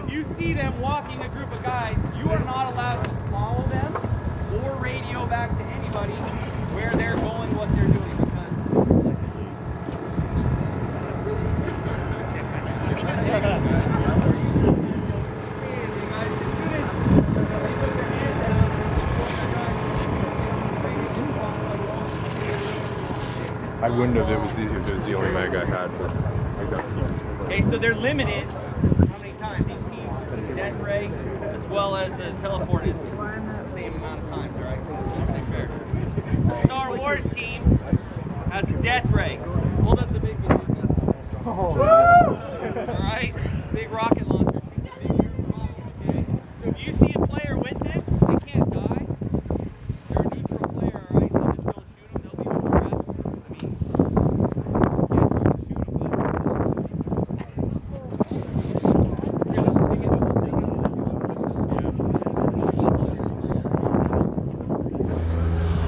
if you see them walking a group of guys, you are not allowed to follow them or radio back to anybody where they're going, what they're doing. I wouldn't have if it was the only mag I had, but I got it. Okay, so they're limited how many times each team with the death ray as well as the teleport is the same amount of times, alright? So it's something fair. The Star Wars team has a death ray. Hold up the big video. Alright? Big rocket launcher. Okay? So if you see a player with this, they can't die. They're a neutral player, alright? So just don't shoot them, they'll be with the rest.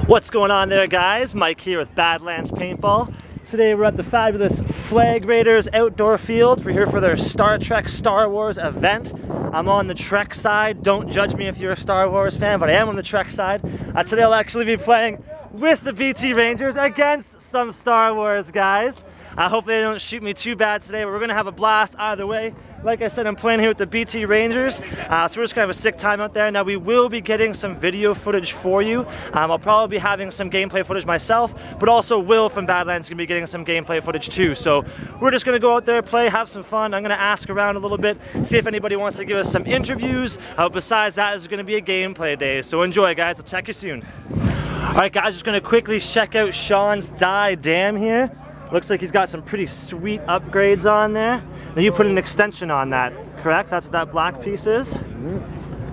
What's going on there, guys? Mike here with Badlands Paintball. Today we're at the fabulous Flag Raiders outdoor field. We're here for their Star Trek Star Wars event. I'm on the Trek side. Don't judge me if you're a Star Wars fan, but I am on the Trek side. Today I'll actually be playing with the BT Rangers against some Star Wars guys. I hope they don't shoot me too bad today, but we're gonna have a blast either way. Like I said, I'm playing here with the BT Rangers, so we're just gonna have a sick time out there. Now we will be getting some video footage for you. I'll probably be having some gameplay footage myself, but also Will from Badlands is gonna be getting some gameplay footage too. So we're just gonna go out there, play, have some fun. I'm gonna ask around a little bit, see if anybody wants to give us some interviews. Besides that, it's gonna be a gameplay day. So enjoy, guys. I'll check you soon. All right, guys, just gonna quickly check out Sean's dye dam here. Looks like he's got some pretty sweet upgrades on there. Now you put an extension on that, correct? That's what that black piece is?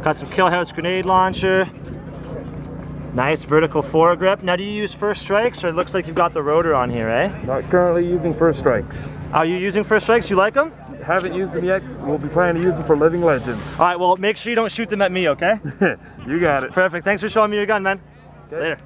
Got some kill house grenade launcher. Nice vertical foregrip. Now do you use first strikes, or it looks like you've got the rotor on here, eh? Not currently using first strikes. Are you using first strikes? You like them? Haven't used them yet. We'll be planning to use them for Living Legends. All right, well, make sure you don't shoot them at me, okay? You got it. Perfect. Thanks for showing me your gun, man. Okay. Later.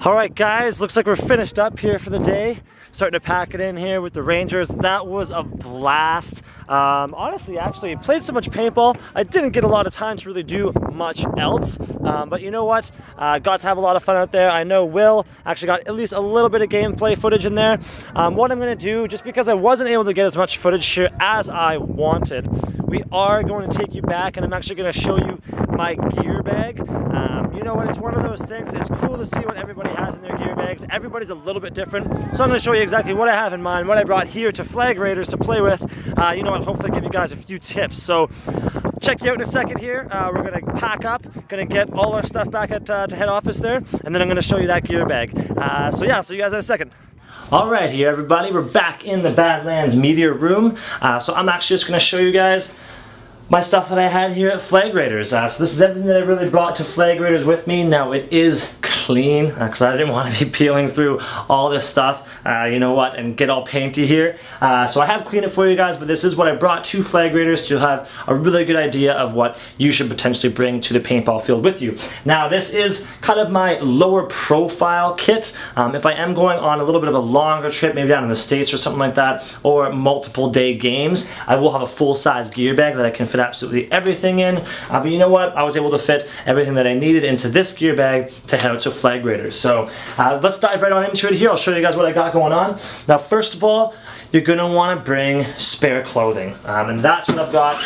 All right, guys, looks like we're finished up here for the day. Starting to pack it in here with the Rangers. That was a blast. Honestly, actually, played so much paintball, I didn't get a lot of time to really do much else. But you know what? Got to have a lot of fun out there. I know Will actually got at least a little bit of gameplay footage in there. What I'm going to do, just because I wasn't able to get as much footage here as I wanted, we are going to take you back, and I'm actually going to show you my gear bag. You know what? It's one of those things. It's cool to see what everybody has in their gear bags. Everybody's a little bit different. So I'm going to show you exactly what I have in mind, what I brought here to Flag Raiders to play with. You know what? Hopefully give you guys a few tips. So check you out in a second here. We're going to pack up, going to get all our stuff back at to head office there, and then I'm going to show you that gear bag. So yeah, see you guys in a second. All right, here everybody, we're back in the Badlands media room. So I'm actually just going to show you guys my stuff that I had here at Flag Raiders. So this is everything that I really brought to Flag Raiders with me. Now it is clean because I didn't want to be peeling through all this stuff, you know what, and get all painty here. So I have cleaned it for you guys, but this is what I brought to Flag Raiders to have a really good idea of what you should potentially bring to the paintball field with you. Now this is kind of my lower profile kit. If I am going on a little bit of a longer trip, maybe down in the States or something like that, or multiple day games, I will have a full-size gear bag that I can fit absolutely everything in. But you know what? I was able to fit everything that I needed into this gear bag to head out to Flag Raiders. So let's dive right on into it here. I'll show you guys what I got going on. Now first of all, you're going to want to bring spare clothing. And that's what I've got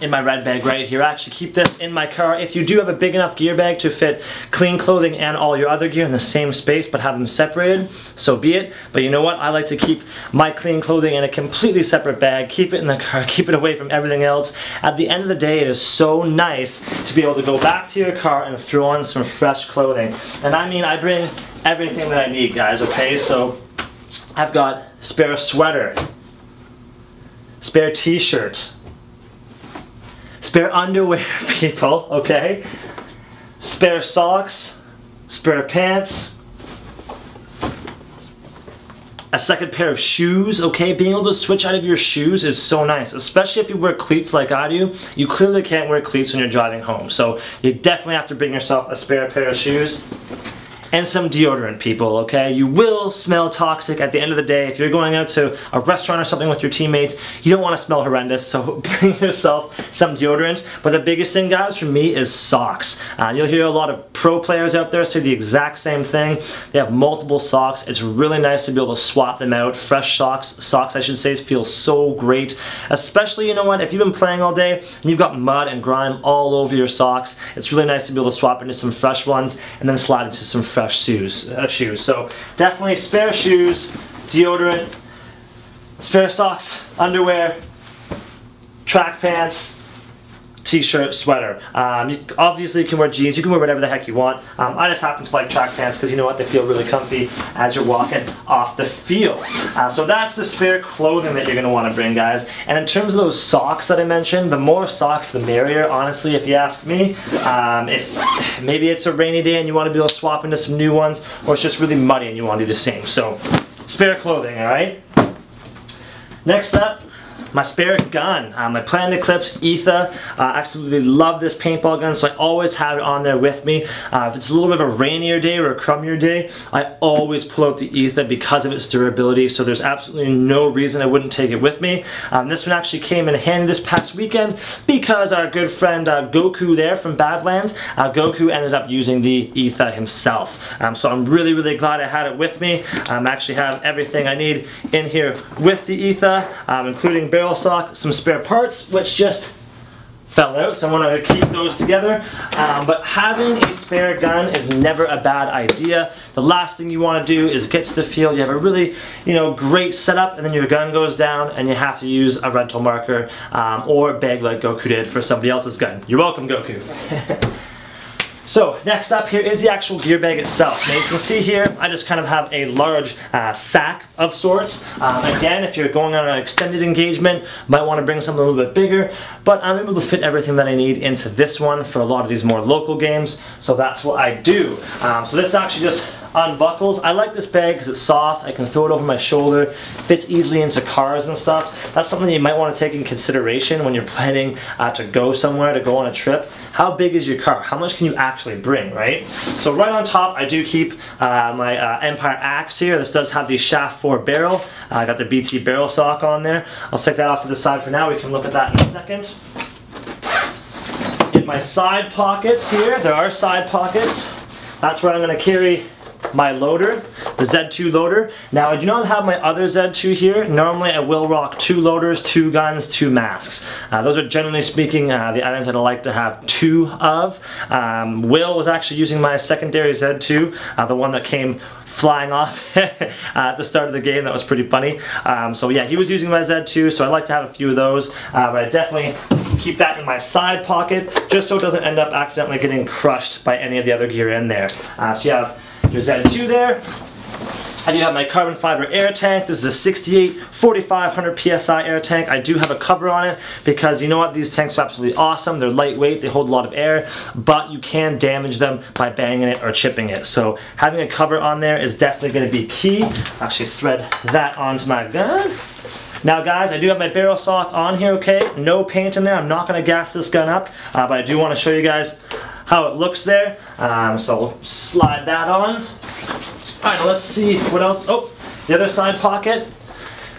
in my red bag right here. I actually keep this in my car. If you do have a big enough gear bag to fit clean clothing and all your other gear in the same space but have them separated, so be it. But you know what? I like to keep my clean clothing in a completely separate bag, keep it in the car, keep it away from everything else. At the end of the day, it is so nice to be able to go back to your car and throw on some fresh clothing. And I mean, I bring everything that I need, guys, okay? So I've got spare sweater, spare t-shirt, spare underwear, people, okay? Spare socks, spare pants, a second pair of shoes, okay? Being able to switch out of your shoes is so nice, especially if you wear cleats like I do. You clearly can't wear cleats when you're driving home, so you definitely have to bring yourself a spare pair of shoes. And some deodorant, people, okay? You will smell toxic at the end of the day. If you're going out to a restaurant or something with your teammates, you don't want to smell horrendous, so bring yourself some deodorant. But the biggest thing, guys, for me is socks. You'll hear a lot of pro players out there say the exact same thing. They have multiple socks. It's really nice to be able to swap them out. Fresh socks I should say, feel so great. Especially, you know what, if you've been playing all day and you've got mud and grime all over your socks, it's really nice to be able to swap into some fresh ones and then slide into some fresh shoes. So definitely spare shoes, deodorant, spare socks, underwear, track pants, t-shirt, sweater. You obviously can wear jeans, you can wear whatever the heck you want. I just happen to like track pants because you know what, they feel really comfy as you're walking off the field. So that's the spare clothing that you're going to want to bring, guys. And in terms of those socks that I mentioned, the more socks the merrier, honestly, if you ask me. If maybe it's a rainy day and you want to be able to swap into some new ones, or it's just really muddy and you want to do the same. So spare clothing, alright? Next up, my spare gun, my Planet Eclipse Ether. I absolutely love this paintball gun, so I always have it on there with me. If it's a little bit of a rainier day or a crummier day, I always pull out the Ether because of its durability, so there's absolutely no reason I wouldn't take it with me. This one actually came in handy this past weekend because our good friend Goku there from Badlands, Goku ended up using the Ether himself. So I'm really glad I had it with me. I actually have everything I need in here with the Ether, including barrel sock, some spare parts, which just fell out, so I want to keep those together. But having a spare gun is never a bad idea. The last thing you want to do is get to the field, you have a really, you know, great setup, and then your gun goes down and you have to use a rental marker or bag like Goku did for somebody else's gun. You're welcome, Goku. So next up here is the actual gear bag itself. Now you can see here, I just kind of have a large sack of sorts. Again, if you're going on an extended engagement, might want to bring something a little bit bigger, but I'm able to fit everything that I need into this one for a lot of these more local games, so that's what I do. So this actually just unbuckles. I like this bag because it's soft. I can throw it over my shoulder, fits easily into cars and stuff. That's something you might want to take in consideration when you're planning to go somewhere, to go on a trip. How big is your car? How much can you actually bring, right? So right on top, I do keep my Empire axe here. This does have the shaft 4 barrel. I got the BT barrel stock on there. I'll take that off to the side for now. We can look at that in a second. In my side pockets here, there are side pockets. That's where I'm going to carry my loader, the Z2 loader. Now I do not have my other Z2 here. Normally I will rock 2 loaders, 2 guns, 2 masks. Those are generally speaking the items that I like to have 2 of. Will was actually using my secondary Z2, the one that came flying off at the start of the game. That was pretty funny. So yeah, he was using my Z2, so I like to have a few of those, but I definitely keep that in my side pocket just so it doesn't end up accidentally getting crushed by any of the other gear in there. So you have your Z2 there. I do have my carbon fiber air tank. This is a 68 4500 PSI air tank. I do have a cover on it because you know what, these tanks are absolutely awesome. They're lightweight, they hold a lot of air, but you can damage them by banging it or chipping it. So having a cover on there is definitely going to be key. I'll actually thread that onto my gun. Now guys, I do have my barrel stock on here, okay? No paint in there. I'm not going to gas this gun up, but I do want to show you guys how it looks there. So we'll slide that on. Alright, let's see what else. Oh, the other side pocket.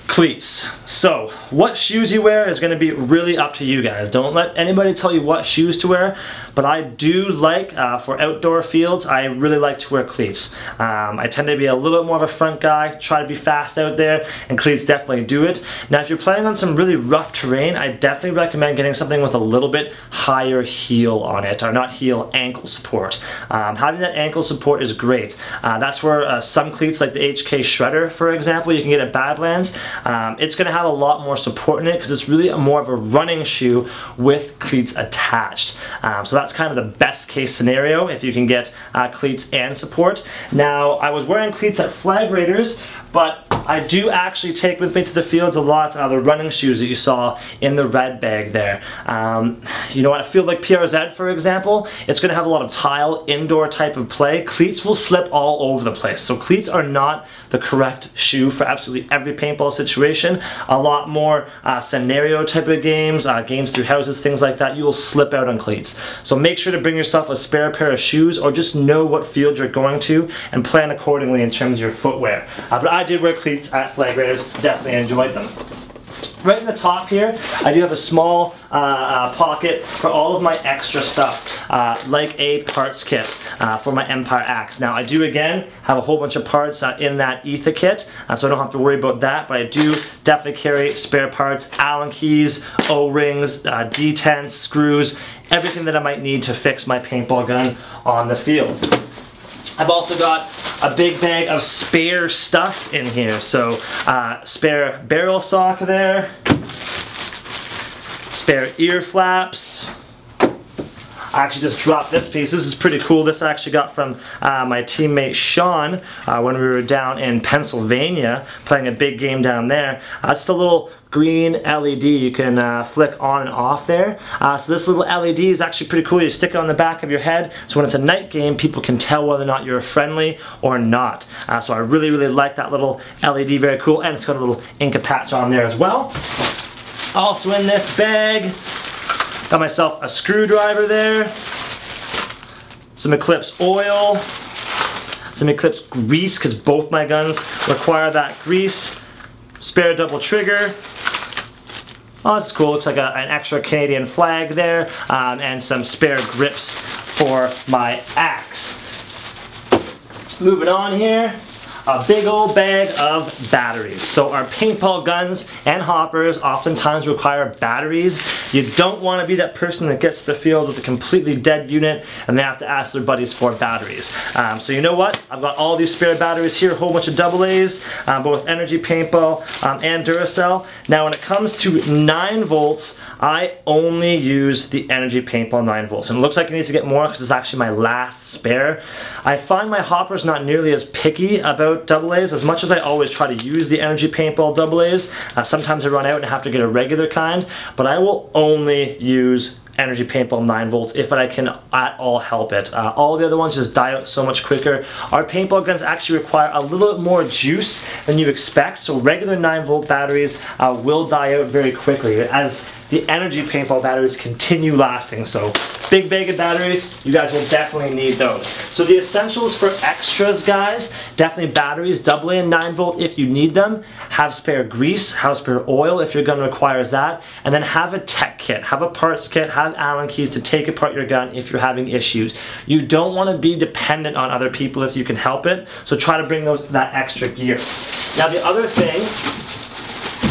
Cleats. So, what shoes you wear is going to be really up to you guys. Don't let anybody tell you what shoes to wear, but I do like, for outdoor fields, I really like to wear cleats. I tend to be a little bit more of a front guy, try to be fast out there, and cleats definitely do it. Now, if you're planning on some really rough terrain, I definitely recommend getting something with a little bit higher heel on it, or not heel, ankle support. Having that ankle support is great. That's where some cleats, like the HK Shredder, for example, you can get at Badlands. It's going to have a lot more support in it because it's really more of a running shoe with cleats attached. So that's kind of the best case scenario if you can get cleats and support. Now, I was wearing cleats at Flag Raiders, but I do actually take with me to the fields a lot the running shoes that you saw in the red bag there. You know what, a field like PRZ, for example, it's going to have a lot of tile, indoor type of play. Cleats will slip all over the place. So cleats are not the correct shoe for absolutely every paintball situation. A lot more scenario type of games, games through houses, things like that, you will slip out on cleats. So make sure to bring yourself a spare pair of shoes, or just know what field you're going to and plan accordingly in terms of your footwear. But I did wear cleats at Flag Raiders, definitely enjoyed them. Right in the top here, I do have a small pocket for all of my extra stuff, like a parts kit for my Empire axe. Now I do again have a whole bunch of parts in that Ether kit, so I don't have to worry about that, but I do definitely carry spare parts, Allen keys, O-rings, detents, screws, everything that I might need to fix my paintball gun on the field. I've also got a big bag of spare stuff in here. So spare barrel sock there, spare ear flaps. I actually just dropped this piece. This is pretty cool. This I actually got from my teammate Sean when we were down in Pennsylvania playing a big game down there. It's a little green LED you can flick on and off there. So this little LED is actually pretty cool. You stick it on the back of your head, so when it's a night game, people can tell whether or not you're friendly or not. So I really, really like that little LED, very cool, and it's got a little Inca patch on there as well. Also in this bag, got myself a screwdriver there, some Eclipse oil, some Eclipse grease, because both my guns require that grease, spare double trigger. Oh, this is cool. Looks like an extra Canadian flag there, and some spare grips for my axe. Moving on here, a big old bag of batteries. So our paintball guns and hoppers oftentimes require batteries. You don't want to be that person that gets to the field with a completely dead unit and they have to ask their buddies for batteries. So you know what? I've got all these spare batteries here, a whole bunch of AA's, both Energy Paintball and Duracell. Now when it comes to 9 volts, I only use the Energy Paintball 9 volts. And it looks like I need to get more because it's actually my last spare. I find my hoppers not nearly as picky about AA's as much as I always try to use the Energy Paintball AA's. Sometimes I run out and have to get a regular kind, but I will only use Energy Paintball 9 volts if I can at all help it. All the other ones just die out so much quicker. Our paintball guns actually require a little bit more juice than you expect, so regular 9 volt batteries will die out very quickly as the Energy Paintball batteries continue lasting. So big bag of batteries, you guys will definitely need those. So the essentials for extras, guys, definitely batteries, AA and 9 volt if you need them. Have spare grease, have spare oil if your gun requires that, and then have a tech kit, have a parts kit, have Allen keys to take apart your gun if you're having issues. You don't want to be dependent on other people if you can help it, so try to bring that extra gear. Now the other thing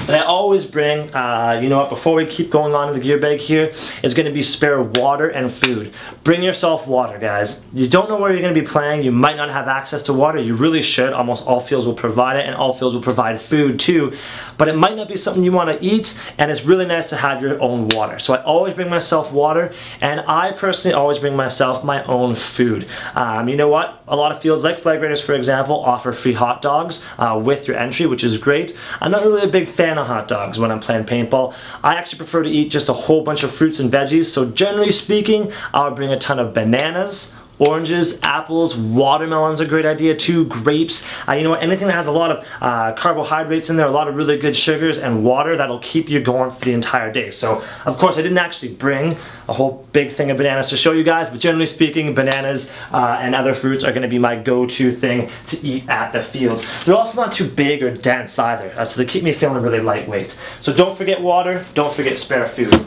that I always bring, you know what, before we keep going on to the gear bag here, is going to be spare water and food. Bring yourself water, guys. You don't know where you're going to be playing, you might not have access to water, you really should. Almost all fields will provide it, and all fields will provide food too, but it might not be something you want to eat, and it's really nice to have your own water. So I always bring myself water, and I personally always bring myself my own food. You know what, a lot of fields like Flag Raiders, for example, offer free hot dogs with your entry, which is great. I'm not really a big fan of hot dogs when I'm playing paintball. I actually prefer to eat just a whole bunch of fruits and veggies, so generally speaking, I'll bring a ton of bananas, oranges, apples, watermelon's a great idea too, grapes, you know what, anything that has a lot of carbohydrates in there, a lot of really good sugars, and water that'll keep you going for the entire day. So of course I didn't actually bring a whole big thing of bananas to show you guys, but generally speaking, bananas and other fruits are going to be my go-to thing to eat at the field. They're also not too big or dense either, so they keep me feeling really lightweight. So don't forget water, don't forget spare food.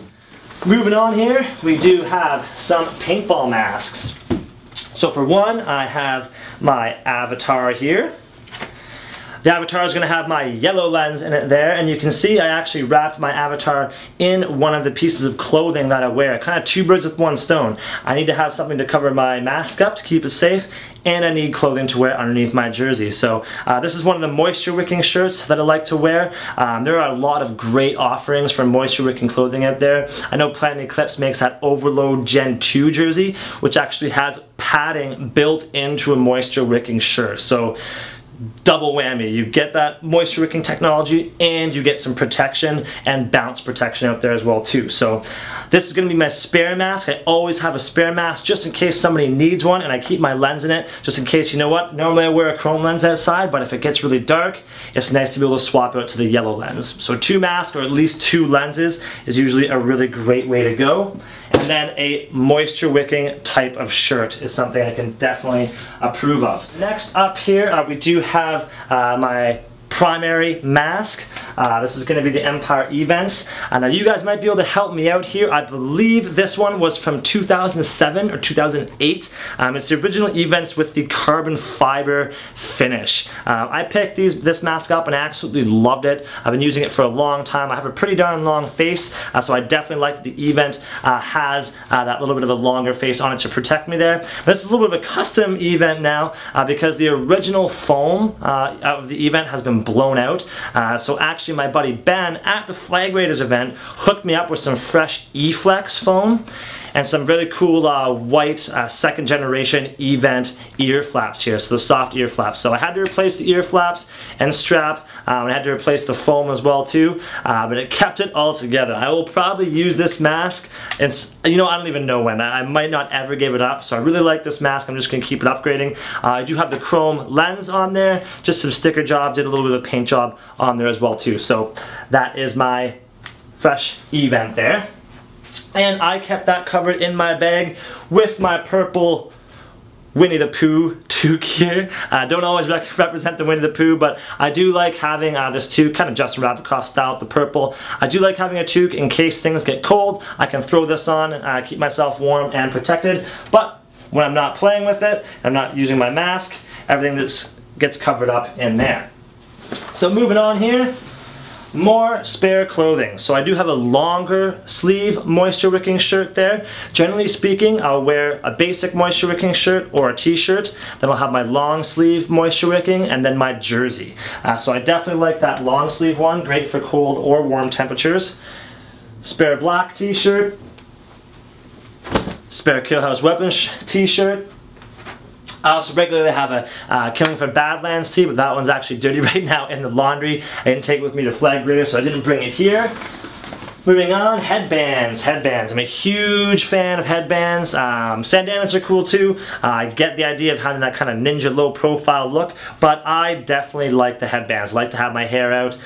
Moving on here, we do have some paintball masks. So for one, I have my avatar here. The avatar is going to have my yellow lens in it there, and you can see I actually wrapped my avatar in one of the pieces of clothing that I wear. Kind of two birds with one stone. I need to have something to cover my mask up to keep it safe, and I need clothing to wear underneath my jersey. So this is one of the moisture wicking shirts that I like to wear. There are a lot of great offerings for moisture wicking clothing out there. I know Planet Eclipse makes that Overload Gen 2 jersey, which actually has padding built into a moisture wicking shirt. So double whammy. You get that moisture wicking technology, and you get some protection and bounce protection out there as well too. So this is going to be my spare mask. I always have a spare mask just in case somebody needs one, and I keep my lens in it just in case, you know what, normally I wear a chrome lens outside, but if it gets really dark, it's nice to be able to swap out to the yellow lens. So 2 masks, or at least 2 lenses, is usually a really great way to go. And then a moisture wicking type of shirt is something I can definitely approve of. Next up here, we do have my primary mask. This is going to be the Empire Events. Now you guys might be able to help me out here. I believe this one was from 2007 or 2008. It's the original Events with the carbon fiber finish. I picked this mask up and I absolutely loved it. I've been using it for a long time. I have a pretty darn long face, so I definitely like that the Event has that little bit of a longer face on it to protect me there. This is a little bit of a custom Event now because the original foam of the Event has been blown out. So actually my buddy Ben at the Flag Raiders event hooked me up with some fresh E-Flex foam and some really cool white second generation Event ear flaps here, so the soft ear flaps. So I had to replace the ear flaps and strap, I had to replace the foam as well too, but it kept it all together. I will probably use this mask, and you know, I don't even know when. I might not ever give it up, so I really like this mask. I'm just going to keep it upgrading. I do have the chrome lens on there, just some sticker job, did a little bit of paint job on there as well too. So that is my fresh Event there. And I kept that covered in my bag with my purple Winnie the Pooh toque here. Don't always represent the Winnie the Pooh, but I do like having this toque, kind of Justin Rabbitcroft style, the purple. I do like having a toque in case things get cold. I can throw this on, keep myself warm and protected, but when I'm not playing with it, I'm not using my mask, everything gets covered up in there. So moving on here, more spare clothing. So I do have a longer sleeve moisture wicking shirt there. Generally speaking, I'll wear a basic moisture wicking shirt or a t-shirt, then I'll have my long sleeve moisture wicking, and then my jersey. So I definitely like that long sleeve one, great for cold or warm temperatures. Spare black t-shirt, spare Kill House Weapons t-shirt. I also regularly have a Killing for Badlands tee, but that one's actually dirty right now in the laundry. I didn't take it with me to Flag Raiders, so I didn't bring it here. Moving on, headbands. Headbands. I'm a huge fan of headbands. Sandanas are cool too. I get the idea of having that kind of ninja low profile look, but I definitely like the headbands. I like to have my hair out,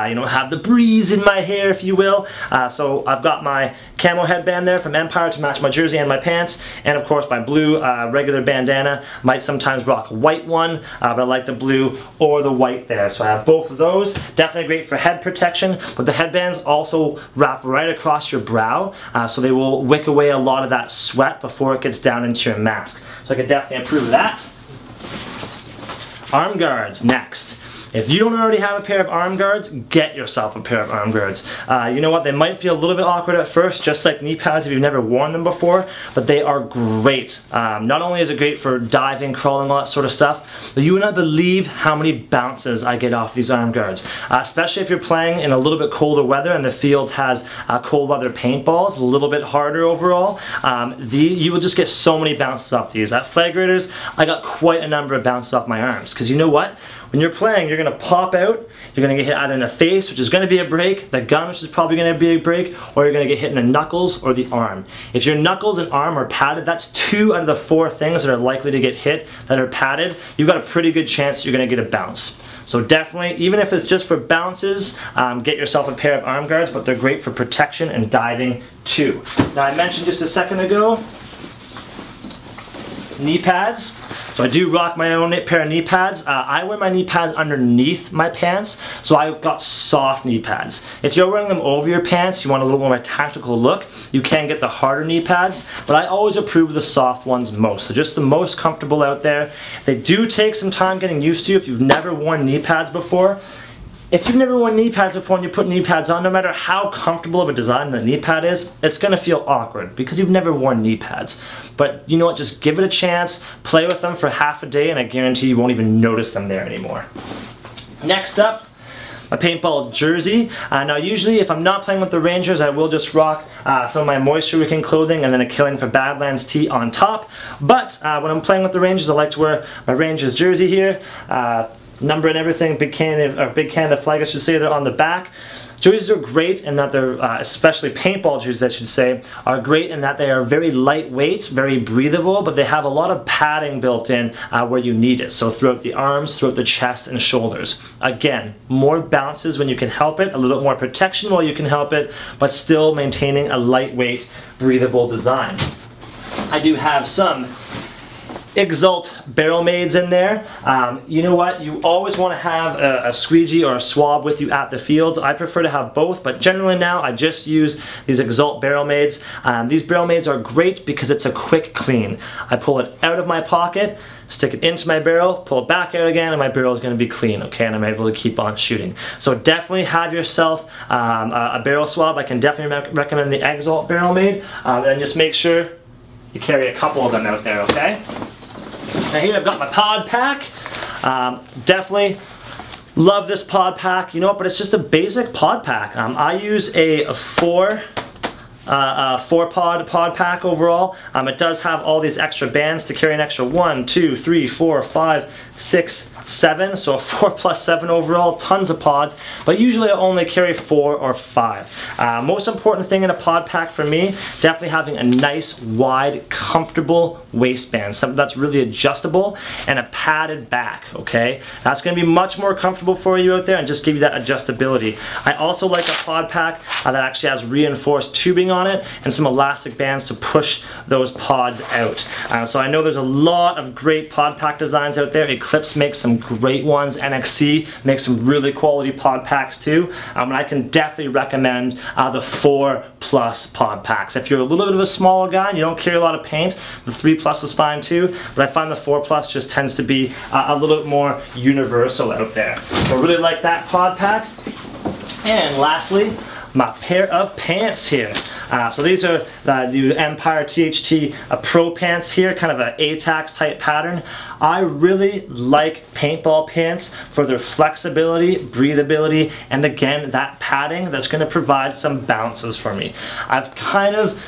you know, have the breeze in my hair, if you will. So I've got my camo headband there from Empire to match my jersey and my pants, and of course my blue regular bandana. Might sometimes rock a white one, but I like the blue or the white there. So I have both of those. Definitely great for head protection, but the headbands also wrap right across your brow, so they will wick away a lot of that sweat before it gets down into your mask. So I could definitely improve that. Arm guards next. If you don't already have a pair of arm guards, get yourself a pair of arm guards. You know what, they might feel a little bit awkward at first, just like knee pads if you've never worn them before, but they are great. Not only is it great for diving, crawling, all that sort of stuff, but you would not believe how many bounces I get off these arm guards. Especially if you're playing in a little bit colder weather and the field has cold weather paintballs, a little bit harder overall. You will just get so many bounces off these. At Flag Raiders, I got quite a number of bounces off my arms, because you know what? When you're playing, you're going to pop out, you're going to get hit either in the face, which is going to be a break, the gun, which is probably going to be a break, or you're going to get hit in the knuckles or the arm. If your knuckles and arm are padded, that's 2 out of the 4 things that are likely to get hit that are padded. You've got a pretty good chance you're going to get a bounce. So definitely, even if it's just for bounces, get yourself a pair of arm guards, but they're great for protection and diving too. Now I mentioned just a second ago, knee pads. So I do rock my own pair of knee pads. I wear my knee pads underneath my pants, so I've got soft knee pads. If you're wearing them over your pants, you want a little more of a tactical look, you can get the harder knee pads, but I always approve the soft ones most. So just the most comfortable out there. They do take some time getting used to if you've never worn knee pads before. If you've never worn knee pads before and you put knee pads on, no matter how comfortable of a design the knee pad is, it's going to feel awkward because you've never worn knee pads. But you know what, just give it a chance, play with them for half a day, and I guarantee you won't even notice them there anymore. Next up, my paintball jersey. Now usually if I'm not playing with the Rangers, I will just rock some of my moisture wicking clothing and then a Killing for Badlands tee on top. But when I'm playing with the Rangers, I like to wear my Rangers jersey here. Number and everything, big Canada flag I should say, they're on the back. Jerseys are great in that they're, especially paintball jerseys I should say, are great in that they are very lightweight, very breathable, but they have a lot of padding built in where you need it. So throughout the arms, throughout the chest and shoulders. Again, more bounces when you can help it, a little bit more protection while you can help it, but still maintaining a lightweight, breathable design. I do have some Exalt barrel maids in there. You know what, you always want to have a squeegee or a swab with you at the field. I prefer to have both, but generally now I just use these Exalt barrel maids. These barrel maids are great because it's a quick clean. I pull it out of my pocket, stick it into my barrel, pull it back out again, and my barrel is going to be clean, okay, and I'm able to keep on shooting. So definitely have yourself a barrel swab. I can definitely recommend the Exalt barrel maid, and just make sure you carry a couple of them out there, okay? Now here I've got my pod pack. Definitely love this pod pack, you know, but it's just a basic pod pack. I use a 4 pod pack overall. It does have all these extra bands to carry an extra 1, 2, 3, 4, 5, 6, 7, so a 4 plus 7 overall, tons of pods, but usually I only carry 4 or 5. Most important thing in a pod pack for me, definitely having a nice, wide, comfortable waistband, something that's really adjustable, and a padded back, okay? That's going to be much more comfortable for you out there and just give you that adjustability. I also like a pod pack that actually has reinforced tubing on it and some elastic bands to push those pods out. So I know there's a lot of great pod pack designs out there. Eclipse makes some great ones. NXC makes some really quality pod packs too. And I can definitely recommend the 4 plus pod packs. If you're a little bit of a smaller guy and you don't carry a lot of paint, the 3 plus is fine too, but I find the 4 plus just tends to be a little bit more universal out there. So I really like that pod pack. And lastly, my pair of pants here. So these are the Empire THT Pro pants here, kind of an ATAX type pattern. I really like paintball pants for their flexibility, breathability, and again, that padding that's going to provide some bounces for me. I've kind of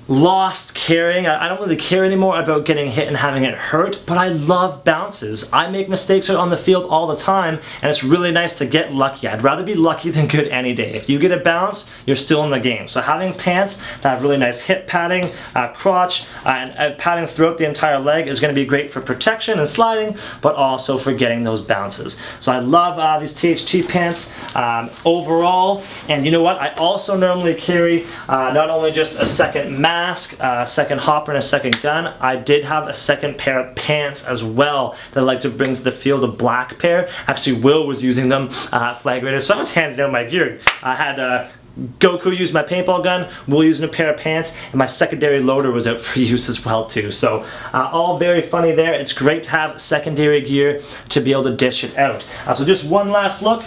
lost caring. I don't really care anymore about getting hit and having it hurt, but I love bounces. I make mistakes on the field all the time, and it's really nice to get lucky. I'd rather be lucky than good any day. If you get a bounce, you're still in the game. So having pants that have really nice hip padding, crotch, and padding throughout the entire leg is going to be great for protection and sliding, but also for getting those bounces. So I love these THT pants overall, and you know what? I also normally carry not only just a second mask, a second hopper, and a second gun. I did have a second pair of pants as well that I like to bring to the field, a black pair. Actually, Will was using them at Flag Raiders, so I was handing out my gear. I had Goku used my paintball gun, Will using a pair of pants, and my secondary loader was out for use as well too. So all very funny there. It's great to have secondary gear to be able to dish it out. So just one last look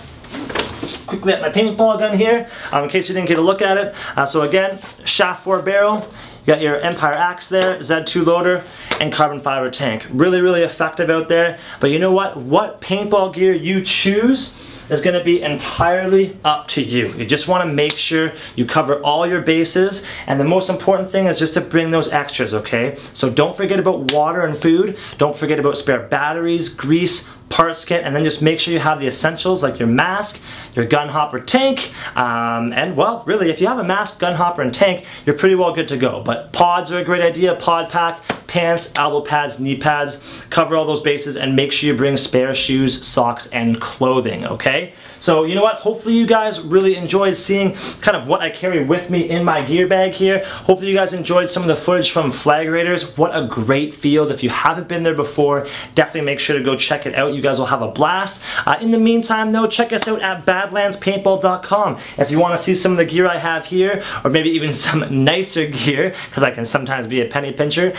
quickly at my paintball gun here, in case you didn't get a look at it. So again, shaft 4 barrel. You got your Empire Axe there, Z2 loader, and carbon fiber tank. Really, really effective out there. But you know what? What paintball gear you choose is going to be entirely up to you. You just want to make sure you cover all your bases, and the most important thing is just to bring those extras, okay? So don't forget about water and food. Don't forget about spare batteries, grease, parts kit, and then just make sure you have the essentials like your mask, your gun hopper tank, and well, really, if you have a mask, gun hopper, and tank, you're pretty well good to go. But pods are a great idea, pod pack, pants, elbow pads, knee pads, cover all those bases, and make sure you bring spare shoes, socks, and clothing, okay? So you know what, hopefully you guys really enjoyed seeing kind of what I carry with me in my gear bag here. Hopefully you guys enjoyed some of the footage from Flag Raiders. What a great field. If you haven't been there before, definitely make sure to go check it out. You guys will have a blast. In the meantime though, check us out at badlandspaintball.com. If you want to see some of the gear I have here, or maybe even some nicer gear, because I can sometimes be a penny pincher,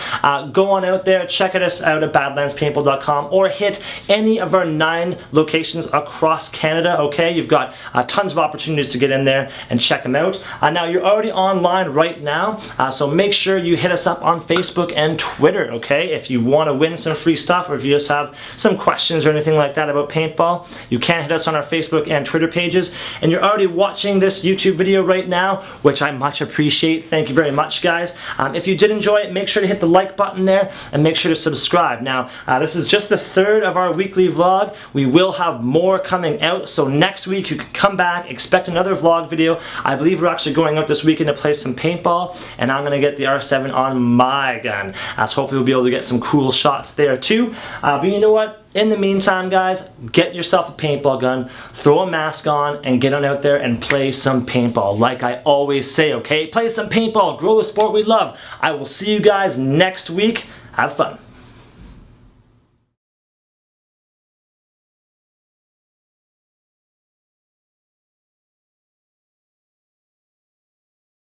go on out there, check us out at badlandspaintball.com, or hit any of our 9 locations across Canada, okay? You've got tons of opportunities to get in there and check them out. Now you're already online right now, so make sure you hit us up on Facebook and Twitter, okay? If you want to win some free stuff, or if you just have some questions or anything like that about paintball, you can hit us on our Facebook and Twitter pages. And you're already watching this YouTube video right now, which I much appreciate. Thank you very much, guys. If you did enjoy it, make sure to hit the like button there and make sure to subscribe. Now, this is just the 3rd of our weekly vlog. We will have more coming out, so next week you can come back, expect another vlog video. I believe we're actually going out this weekend to play some paintball, and I'm going to get the R7 on my gun. So hopefully we'll be able to get some cool shots there too. But you know what? In the meantime, guys, get yourself a paintball gun, throw a mask on, and get on out there and play some paintball. Like I always say, okay? Play some paintball, grow the sport we love. I will see you guys next week. Have fun.